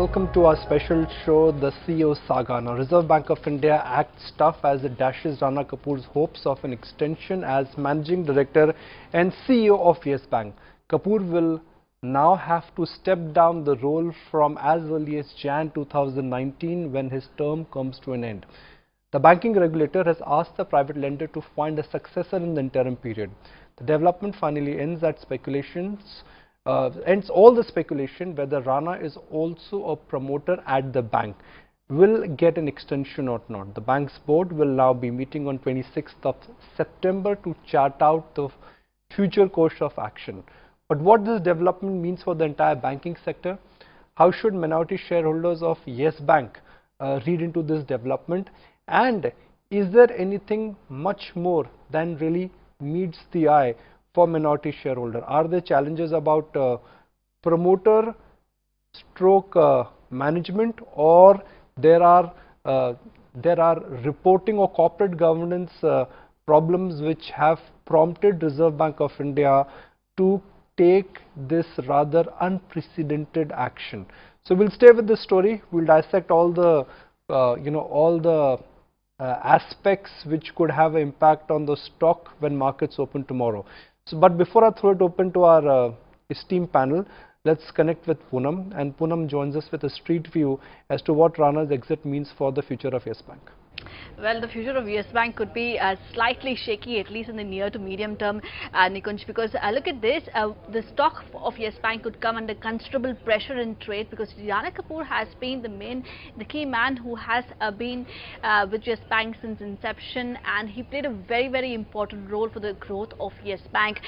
welcome to our special show, the CEO Saga. Now, Reserve Bank of India acts tough as it dashes Rana Kapoor's hopes of an extension as Managing Director and CEO of Yes Bank. Kapoor will now have to step down the role from as early as Jan 2019 when his term comes to an end. The banking regulator has asked the private lender to find a successor in the interim period. The development finally ends all the speculation whether Rana is also a promoter at the bank, will get an extension or not. The bank's board will now be meeting on 26th of September to chart out the future course of action. But what this development means for the entire banking sector? How should minority shareholders of Yes Bank read into this development? And is there anything much more than really meets the eye for minority shareholder? Are there challenges about promoter stroke management, or there are reporting or corporate governance problems which have prompted Reserve Bank of India to take this rather unprecedented action? So we'll stay with this story. We'll dissect all the aspects which could have an impact on the stock when markets open tomorrow. But before I throw it open to our esteemed panel, let's connect with Poonam, and Poonam joins us with a street view as to what Rana's exit means for the future of Yes Bank. Well, the future of Yes Bank could be slightly shaky, at least in the near to medium term, Nikunj, because look at this, the stock of Yes Bank could come under considerable pressure in trade, because Rana Kapoor has been the key man who has been with Yes Bank since inception, and he played a very important role for the growth of Yes Bank.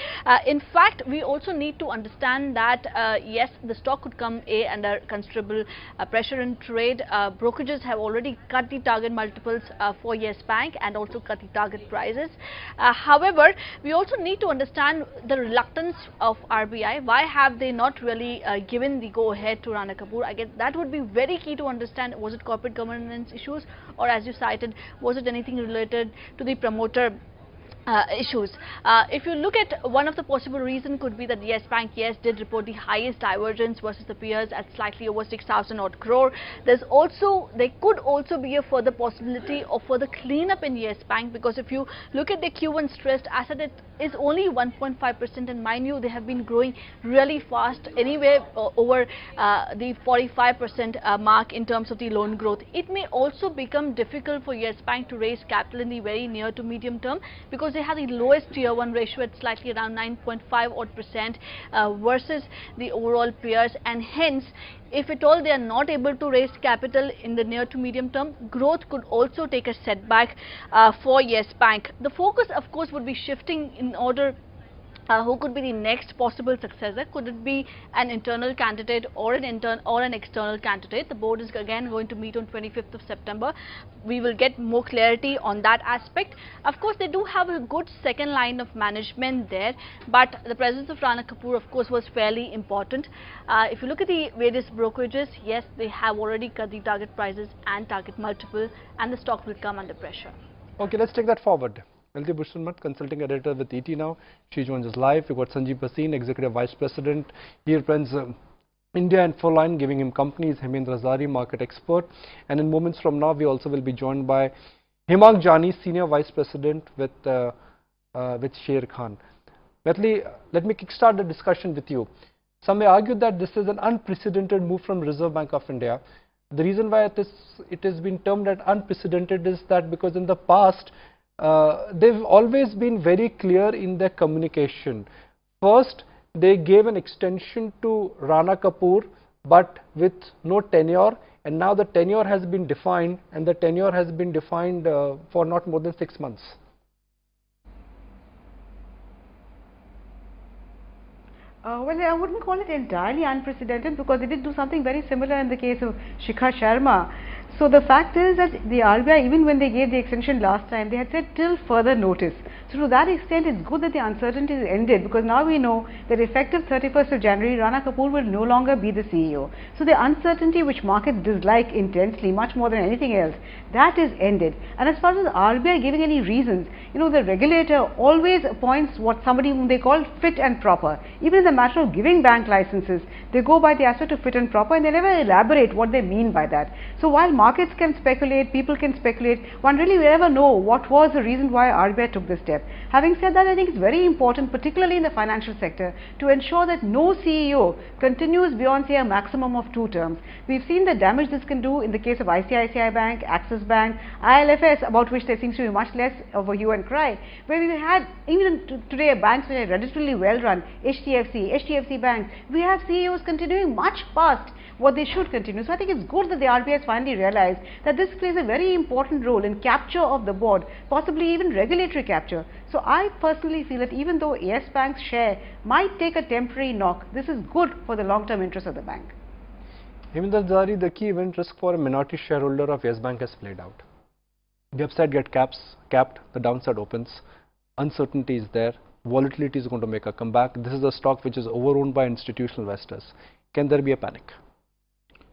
In fact, we also need to understand that yes, the stock could come under considerable pressure in trade. Brokerages have already cut the target multiples for Yes Bank and also cut the target prices. However, we also need to understand the reluctance of RBI. Why have they not really given the go-ahead to Rana Kapoor? I guess that would be very key to understand. Was it corporate governance issues, or as you cited, was it anything related to the promoter issues? If you look at one of the possible reasons, could be that Yes Bank did report the highest divergence versus the peers at slightly over 6,000 odd crore. There could also be a further possibility of further cleanup in Yes Bank, because if you look at the Q1 stressed asset, it is only 1.5%, and mind you, they have been growing really fast, anywhere over the 45% mark in terms of the loan growth. It may also become difficult for Yes Bank to raise capital in the very near to medium term, because they have the lowest tier 1 ratio at slightly around 9.5% versus the overall peers, and hence, if at all they are not able to raise capital in the near to medium term, growth could also take a setback for Yes Bank. The focus, of course, would be shifting in order who could be the next possible successor. Could it be an internal candidate or an external candidate? The board is again going to meet on 25th of September. We will get more clarity on that aspect. Of course, they do have a good second line of management there, but the presence of Rana Kapoor, of course, was fairly important. If you look at the various brokerages, yes, they have already cut the target prices and target multiple, and the stock will come under pressure. Okay, let's take that forward. L.T. Bushman, consulting editor with ET Now. She joins us live. We've got Sanjeev Bhasin, Executive Vice President. He represents India and Full-Line, giving him companies. Hemendra Zari, market expert. And in moments from now, we also will be joined by Himang Jani, Senior Vice President with Sher Khan. Metli, let me kickstart the discussion with you. Some may argue that this is an unprecedented move from Reserve Bank of India. The reason why it has been termed as unprecedented is that because in the past, they've always been very clear in their communication. First, they gave an extension to Rana Kapoor, but with no tenure, and now the tenure has been defined, and the tenure has been defined for not more than 6 months. Well, I wouldn't call it entirely unprecedented, because they did do something very similar in the case of Shikhar Sharma. So the fact is that the RBI, even when they gave the extension last time, they had said till further notice. So to that extent, it's good that the uncertainty is ended, because now we know that effective 31st of January, Rana Kapoor will no longer be the CEO. So the uncertainty which markets dislike intensely, much more than anything else, that is ended. And as far as the RBI giving any reasons, you know, the regulator always appoints somebody whom they call fit and proper. Even in the matter of giving bank licenses, They go by the aspect of fit and proper, and they never elaborate what they mean by that. So while markets can speculate, people can speculate, one really will never know what was the reason why RBI took this step. Having said that, I think it's very important, particularly in the financial sector, to ensure that no CEO continues beyond, say, a maximum of 2 terms. We've seen the damage this can do in the case of ICICI Bank, Axis Bank, ILFS, about which there seems to be much less of a hue and cry, where we had, even today, banks which are relatively well run, HDFC Bank, we have CEOs continuing much past what they should continue. So I think it's good that the RBI has finally realized that this plays a very important role in capture of the board, possibly even regulatory capture. So I personally feel that even though Yes Bank's share might take a temporary knock, this is good for the long-term interest of the bank. Hemendra Zari, the key event risk for a minority shareholder of Yes Bank has played out. The upside gets capped, the downside opens, uncertainty is there, volatility is going to make a comeback. This is a stock which is overowned by institutional investors. Can there be a panic?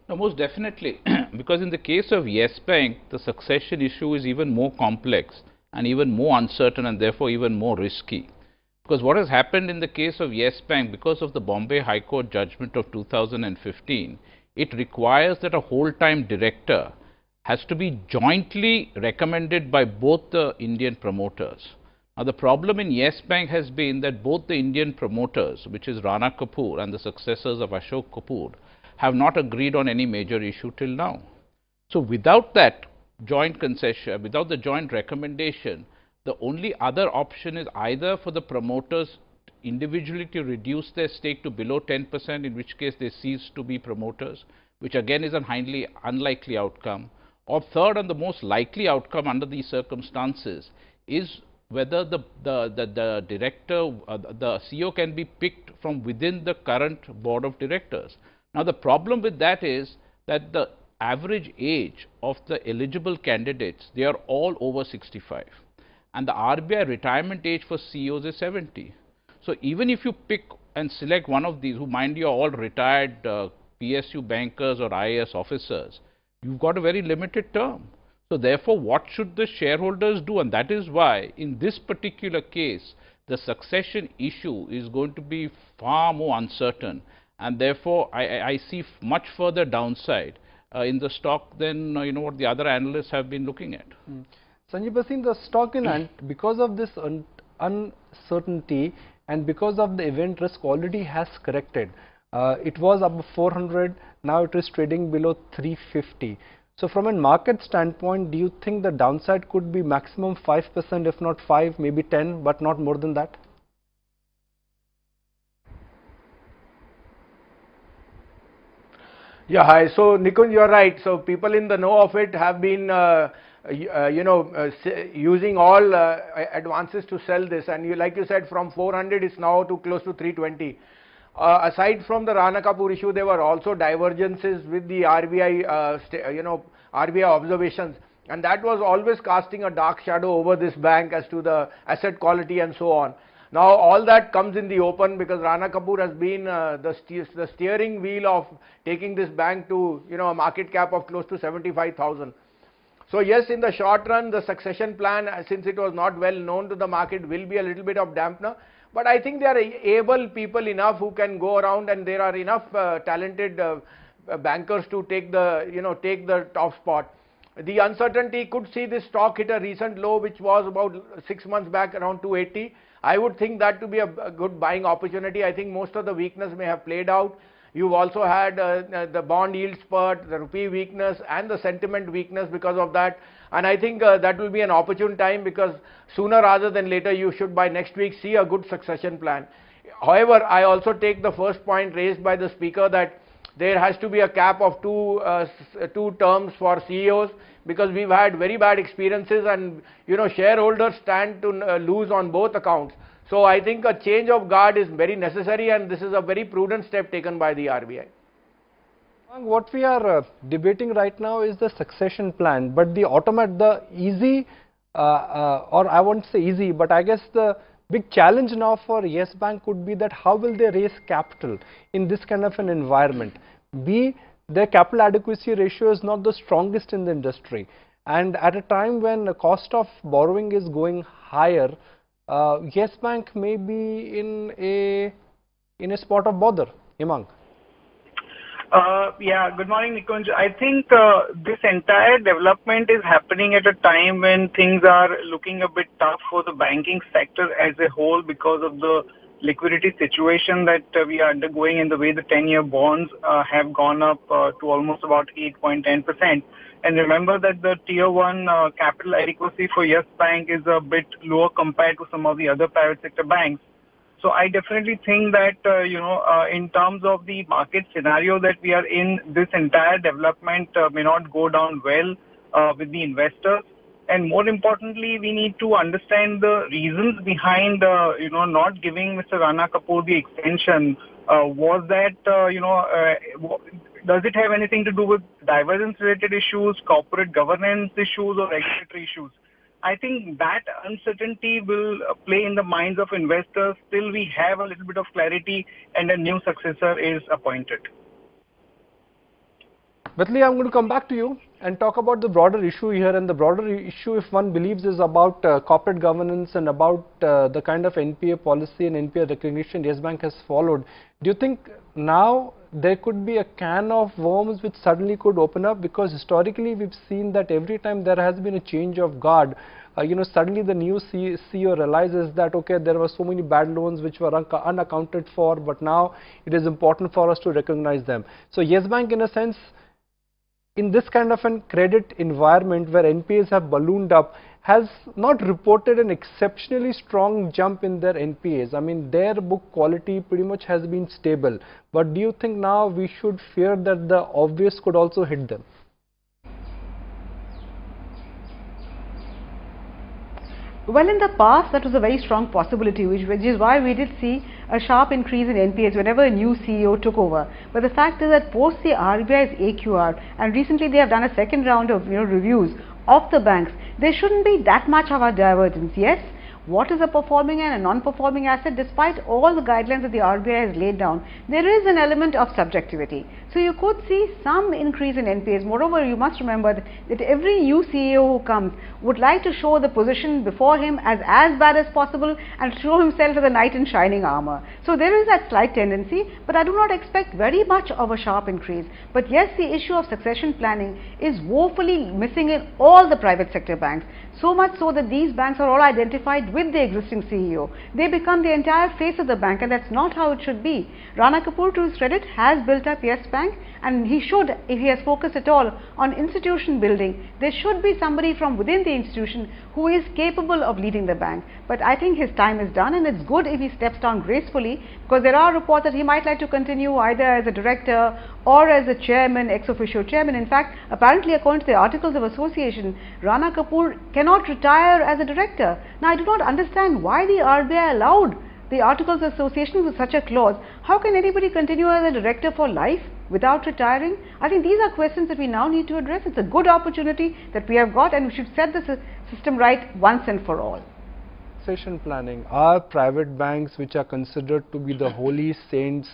No, most definitely, because in the case of Yes Bank, the succession issue is even more complex and even more uncertain, and therefore even more risky. Because what has happened in the case of Yes Bank, because of the Bombay High Court judgment of 2015, it requires that a whole-time director has to be jointly recommended by both the Indian promoters. Now, the problem in Yes Bank has been that both the Indian promoters, which is Rana Kapoor and the successors of Ashok Kapoor, have not agreed on any major issue till now. So without that joint concession, without the joint recommendation, the only other option is either for the promoters individually to reduce their stake to below 10%, in which case they cease to be promoters, which again is a highly unlikely outcome, or third and the most likely outcome under these circumstances is whether the director, the CEO can be picked from within the current board of directors. Now, the problem with that is that the average age of the eligible candidates, they are all over 65, and the RBI retirement age for CEOs is 70. So even if you pick and select one of these, who mind you are all retired PSU bankers or IAS officers, you've got a very limited term. So therefore, what should the shareholders do? And that is why in this particular case, the succession issue is going to be far more uncertain, and therefore I see much further downside in the stock than what the other analysts have been looking at. Sanjeev Bhasin, the stock in because of this uncertainty and because of the event risk already has corrected. It was above 400, now it is trading below 350. So from a market standpoint, do you think the downside could be maximum 5%, if not 5, maybe 10, but not more than that? Yeah, hi. So Nikunj, you're right. So people in the know of it have been, using all advances to sell this. And like you said, from 400 it's now to close to 320. Aside from the Rana Kapoor issue, there were also divergences with the RBI, RBI observations, and that was always casting a dark shadow over this bank as to the asset quality and so on. Now all that comes in the open because Rana Kapoor has been the steering wheel of taking this bank to a market cap of close to 75,000. So yes, in the short run, the succession plan, since it was not well known to the market, will be a little bit of dampener. But I think there are able people enough who can go around, and there are enough talented bankers to take the top spot. The uncertainty could see this stock hit a recent low, which was about 6 months back around 280. I would think that to be a good buying opportunity. I think most of the weakness may have played out. You've also had the bond yield spurt, the rupee weakness and the sentiment weakness because of that. And I think that will be an opportune time, because sooner rather than later you should by next week see a good succession plan. However, I also take the first point raised by the speaker that there has to be a cap of two terms for CEOs, because we've had very bad experiences and shareholders stand to lose on both accounts. So I think a change of guard is very necessary, and this is a very prudent step taken by the RBI. What we are debating right now is the succession plan, but the easy, or I won't say easy, but I guess the big challenge now for Yes Bank could be that how will they raise capital in this kind of an environment? Their capital adequacy ratio is not the strongest in the industry, and at a time when the cost of borrowing is going higher, Yes Bank may be in a spot of bother. Hemang. Yeah, good morning, Nikunj. I think this entire development is happening at a time when things are looking a bit tough for the banking sector as a whole because of the liquidity situation that we are undergoing and the way the 10-year bonds have gone up to almost about 8.10%. And remember that the Tier 1 capital adequacy for Yes Bank is a bit lower compared to some of the other private sector banks. So I definitely think that, in terms of the market scenario that we are in, this entire development may not go down well with the investors. And more importantly, we need to understand the reasons behind, not giving Mr. Rana Kapoor the extension. Was that, does it have anything to do with divergence-related issues, corporate governance issues, or regulatory issues? I think that uncertainty will play in the minds of investors till we have a little bit of clarity and a new successor is appointed. Betli, I'm going to come back to you and talk about the broader issue here. And the broader issue, if one believes, is about corporate governance and about the kind of NPA policy and NPA recognition Yes Bank has followed. Do you think now there could be a can of worms which suddenly could open up? Because historically we've seen that every time there has been a change of guard, suddenly the new CEO realizes that, okay, there were so many bad loans which were unaccounted for, but now it is important for us to recognize them. So Yes Bank, in a sense, in this kind of a credit environment where NPAs have ballooned up, has not reported an exceptionally strong jump in their NPAs. I mean, their book quality pretty much has been stable. But do you think now we should fear that the obvious could also hit them? Well, in the past, that was a very strong possibility, which is why we did see a sharp increase in NPAs whenever a new CEO took over. But the fact is that post the RBI's AQR, and recently they have done a second round of reviews of the banks, there shouldn't be that much of a divergence. Yes, what is a performing and a non-performing asset? Despite all the guidelines that the RBI has laid down, there is an element of subjectivity. So you could see some increase in NPAs. Moreover, you must remember that every new CEO who comes would like to show the position before him as bad as possible and show himself as a knight in shining armor. So there is that slight tendency, but I do not expect very much of a sharp increase. But yes, the issue of succession planning is woefully missing in all the private sector banks. So much so that these banks are all identified with the existing CEO. They become the entire face of the bank, and that's not how it should be. Rana Kapoor, to his credit, has built up Yes Bank, and he should, if he has focused at all on institution building, there should be somebody from within the institution who is capable of leading the bank. But I think his time is done, and it's good if he steps down gracefully, because there are reports that he might like to continue either as a director or as a chairman, ex officio chairman. In fact, apparently according to the Articles of Association, Rana Kapoor cannot retire as a director. Now, I do not understand why the RBI allowed the Articles of Association with such a clause. How can anybody continue as a director for life without retiring? I think these are questions that we now need to address. It's a good opportunity that we have got, and we should set the system right once and for all. Succession planning. Are private banks, which are considered to be the holy saints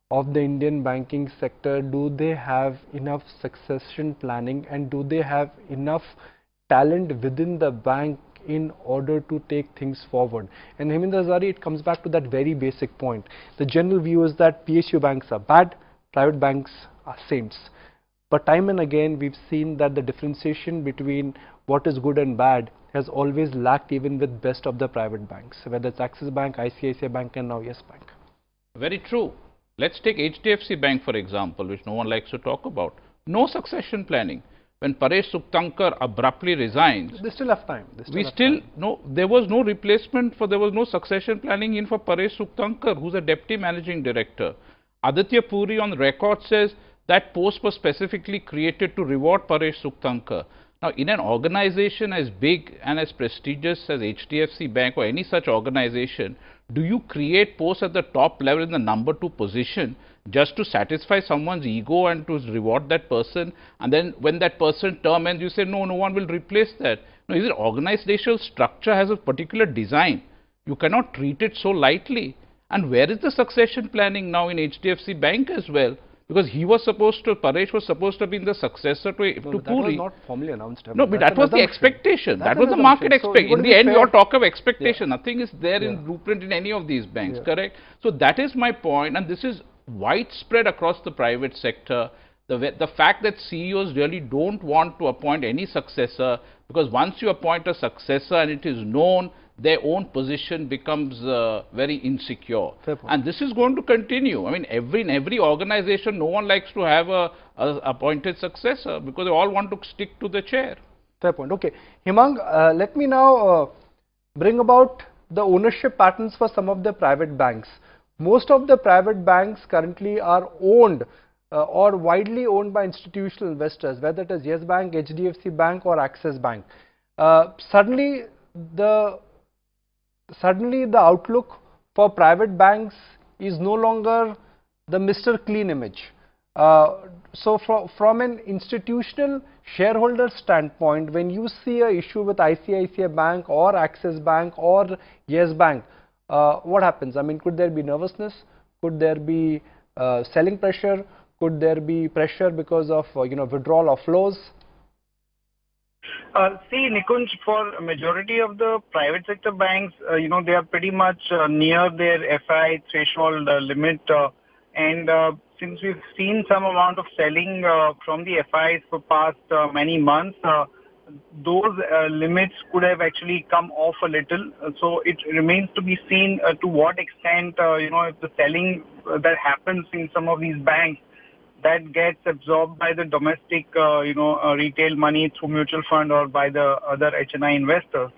of the Indian banking sector, do they have enough succession planning, and do they have enough talent within the bank in order to take things forward? And Hemendra Hazari, it comes back to that very basic point. The general view is that PSU banks are bad, private banks are saints. But time and again we've seen that the differentiation between what is good and bad has always lacked even with best of the private banks, whether it's Axis Bank, ICICI Bank, and now Yes Bank. Very true. Let's take HDFC Bank for example, which no one likes to talk about. No succession planning. When Paresh Suktankar abruptly resigns, they still have time. There was no replacement there was no succession planning in for Paresh Suktankar, who's a deputy managing director. Aditya Puri on record says that post was specifically created to reward Paresh Suktankar. Now, in an organization as big and as prestigious as HDFC Bank or any such organization, do you create posts at the top level in the number 2 position just to satisfy someone's ego and to reward that person, and then when that person term ends, you say no one will replace that? No, is it organizational structure has a particular design? You cannot treat it so lightly. And where is the succession planning now in HDFC Bank as well? Because Paresh was supposed to be the successor to Puri. That was not formally announced. No, but that was the expectation. That was the market expectation. In the end, we all talk of expectation. Nothing is there in blueprint in any of these banks, correct? So that is my point, and this is widespread across the private sector. The fact that CEOs really don't want to appoint any successor, because once you appoint a successor and it is known, their own position becomes very insecure. And this is going to continue. I mean, in every organization, no one likes to have a appointed successor because they all want to stick to the chair. Fair point. Okay. Himang, let me now bring about the ownership patterns for some of the private banks. Most of the private banks currently are owned or widely owned by institutional investors, whether it is Yes Bank, HDFC Bank or Axis Bank. Suddenly the outlook for private banks is no longer the Mr. Clean image. So from an institutional shareholder standpoint, when you see an issue with ICICI Bank or Axis Bank or Yes Bank, what happens? I mean, could there be nervousness? Could there be selling pressure? Could there be pressure because of withdrawal of flows? See, Nikunj, for majority of the private sector banks, they are pretty much near their FI threshold limit, and since we've seen some amount of selling from the FIs for past many months, those limits could have actually come off a little. So it remains to be seen to what extent, if the selling that happens in some of these banks, that gets absorbed by the domestic, retail money through mutual fund or by the other HNI investors.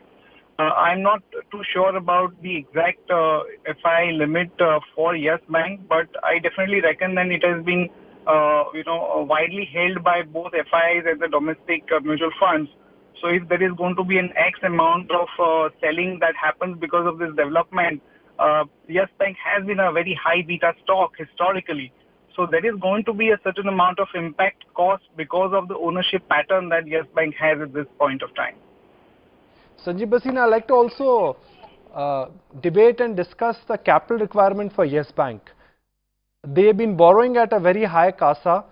I'm not too sure about the exact FI limit for Yes Bank, but I definitely reckon that it has been, widely held by both FIs and the domestic mutual funds. So if there is going to be an X amount of selling that happens because of this development, Yes Bank has been a very high beta stock historically. So there is going to be a certain amount of impact cost because of the ownership pattern that Yes Bank has at this point of time. Sanjeev Bhasin, I'd like to also debate and discuss the capital requirement for Yes Bank. They have been borrowing at a very high CASA.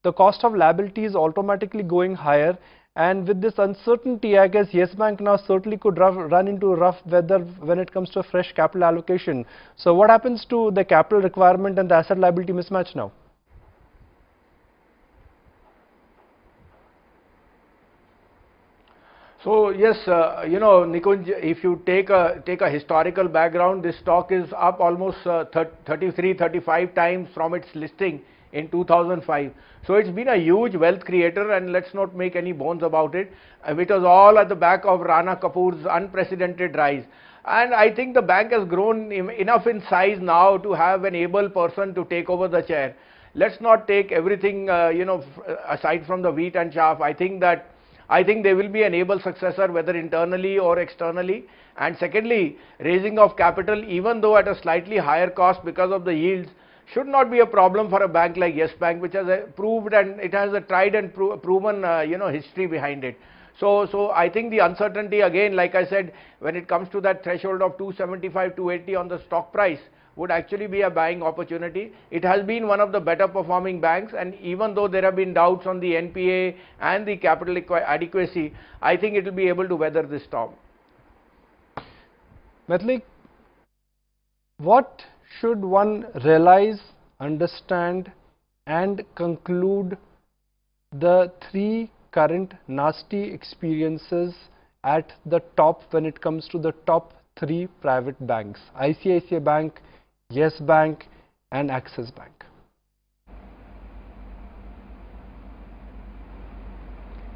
The cost of liability is automatically going higher. And with this uncertainty, I guess Yes Bank now certainly could run into rough weather when it comes to a fresh capital allocation. So what happens to the capital requirement and the asset liability mismatch now? So yes, Nikunj, if you take a historical background, this stock is up almost 33-35 times from its listing in 2005. So it's been a huge wealth creator, and let's not make any bones about it. It was all at the back of Rana Kapoor's unprecedented rise. And I think the bank has grown enough in size now to have an able person to take over the chair. Let's not take everything, aside from the wheat and chaff. I think there will be an able successor, whether internally or externally. And secondly, raising of capital, even though at a slightly higher cost because of the yields, should not be a problem for a bank like Yes Bank, which has proved, and it has a tried and proven history behind it. So I think the uncertainty, again, like I said, when it comes to that threshold of 275, 280 on the stock price, would actually be a buying opportunity. It has been one of the better performing banks, and even though there have been doubts on the NPA and the capital adequacy, I think it will be able to weather this storm. Maithili, what should one realize, understand and conclude the three current nasty experiences at the top when it comes to the top three private banks, ICICI Bank, Yes Bank and Axis Bank?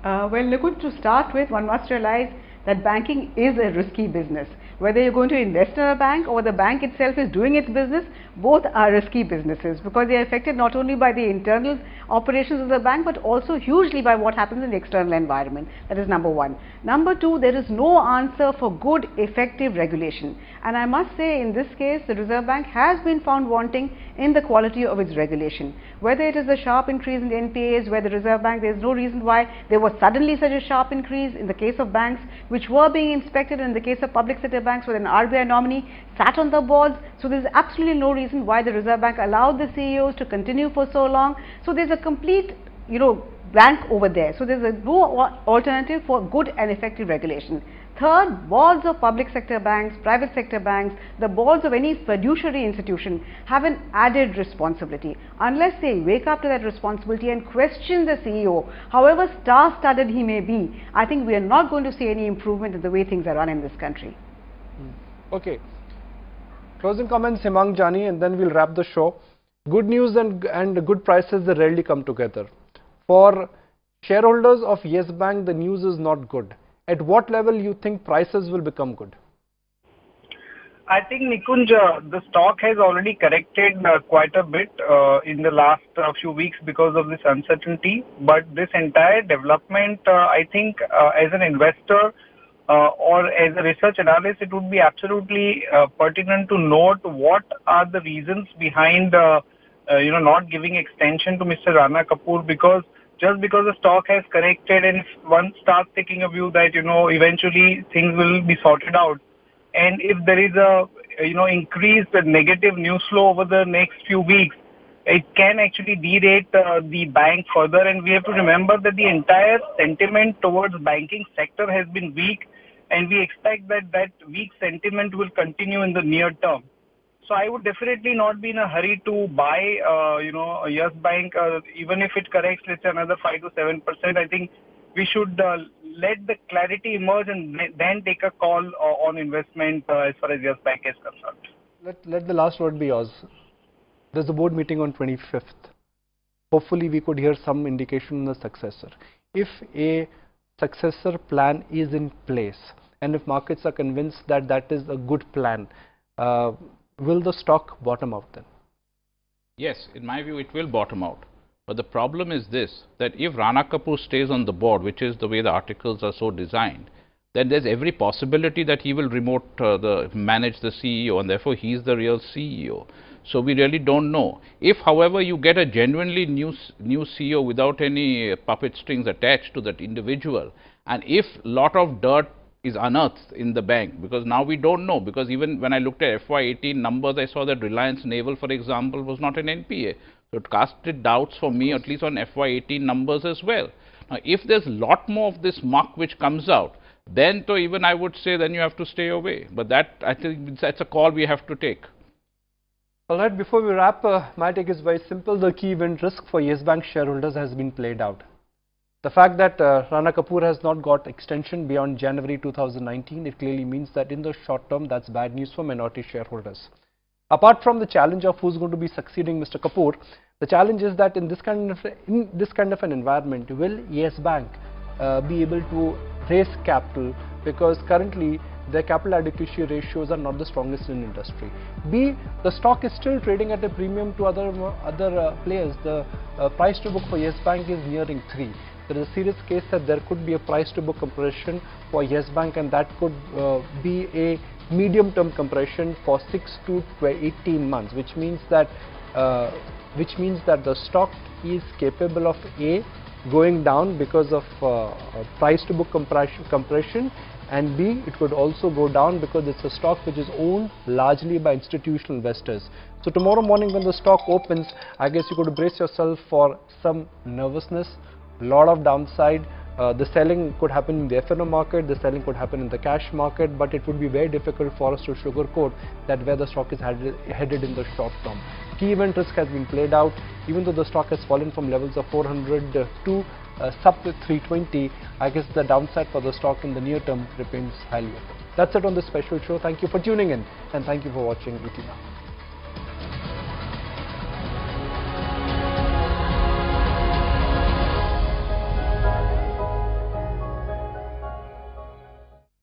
Well, Nikunj, to start with, one must realize that banking is a risky business. Whether you're going to invest in a bank or the bank itself is doing its business, both are risky businesses because they are affected not only by the internal operations of the bank but also hugely by what happens in the external environment. That is number one. Number two, there is no answer for good, effective regulation. And I must say, in this case, the Reserve Bank has been found wanting in the quality of its regulation. Whether it is a sharp increase in the NPAs, where the Reserve Bank, there is no reason why there was suddenly such a sharp increase in the case of banks which were being inspected, in the case of public sector banks where an RBI nominee sat on the boards. So there is absolutely no reason why the Reserve Bank allowed the CEOs to continue for so long. So there is a complete, blank over there. So there is no alternative for good and effective regulation. Third, boards of public sector banks, private sector banks, the boards of any fiduciary institution have an added responsibility. Unless they wake up to that responsibility and question the CEO, however star-studded he may be, I think we are not going to see any improvement in the way things are run in this country. Okay. Closing comments, Hemang Jani, and then we'll wrap the show. Good news and good prices, they rarely come together. For shareholders of Yes Bank, the news is not good. At what level you think prices will become good? I think, Nikunj, the stock has already corrected quite a bit in the last few weeks because of this uncertainty. But this entire development, I think, as an investor or as a research analyst, it would be absolutely pertinent to note what are the reasons behind, not giving extension to Mr. Rana Kapoor, because just because the stock has corrected and if one starts taking a view that, eventually things will be sorted out. And if there is a, increased negative news flow over the next few weeks, it can actually derate the bank further. And we have to remember that the entire sentiment towards banking sector has been weak, and we expect that that weak sentiment will continue in the near term. So I would definitely not be in a hurry to buy, Yes Bank, even if it corrects, let's say, another 5 to 7%. I think we should let the clarity emerge and then take a call on investment as far as Yes Bank is concerned. Let the last word be yours. There's a board meeting on 25th. Hopefully, we could hear some indication on the successor. If a successor plan is in place, and if markets are convinced that that is a good plan, will the stock bottom out then? Yes, in my view, it will bottom out. But the problem is this, that if Rana Kapoor stays on the board, which is the way the articles are so designed, then there's every possibility that he will manage the CEO, and therefore he is the real CEO. So we really don't know. If, however, you get a genuinely new CEO without any puppet strings attached to that individual, and if lot of dirt is unearthed in the bank, because now we don't know, because even when I looked at FY18 numbers, I saw that Reliance Naval, for example, was not an NPA. So it casted doubts for me, at least on FY18 numbers as well. Now, if there's a lot more of this muck which comes out, then to even I would say then you have to stay away. But that, I think that's a call we have to take. All right, before we wrap, my take is very simple. The key event risk for Yes Bank shareholders has been played out. The fact that Rana Kapoor has not got extension beyond January 2019, it clearly means that in the short term, that's bad news for minority shareholders. Apart from the challenge of who's going to be succeeding Mr. Kapoor, the challenge is that in this kind of an environment, will Yes Bank be able to raise capital, because currently their capital adequacy ratios are not the strongest in industry. B, the stock is still trading at a premium to other players. The price to book for Yes Bank is nearing 3. There is a serious case that there could be a price to book compression for Yes Bank, and that could be a medium term compression for 6 to 18 months, which means that the stock is capable of A, going down because of price to book compression, and B, it could also go down because it's a stock which is owned largely by institutional investors. So tomorrow morning when the stock opens, I guess you could brace yourself for some nervousness, lot of downside. The selling could happen in the F&O market, the selling could happen in the cash market, but it would be very difficult for us to sugarcoat that where the stock is headed in the short term. Key event risk has been played out. Even though the stock has fallen from levels of 400 to sub 320, I guess the downside for the stock in the near term remains highly open. That's it on this special show. Thank you for tuning in, and thank you for watching ET Now.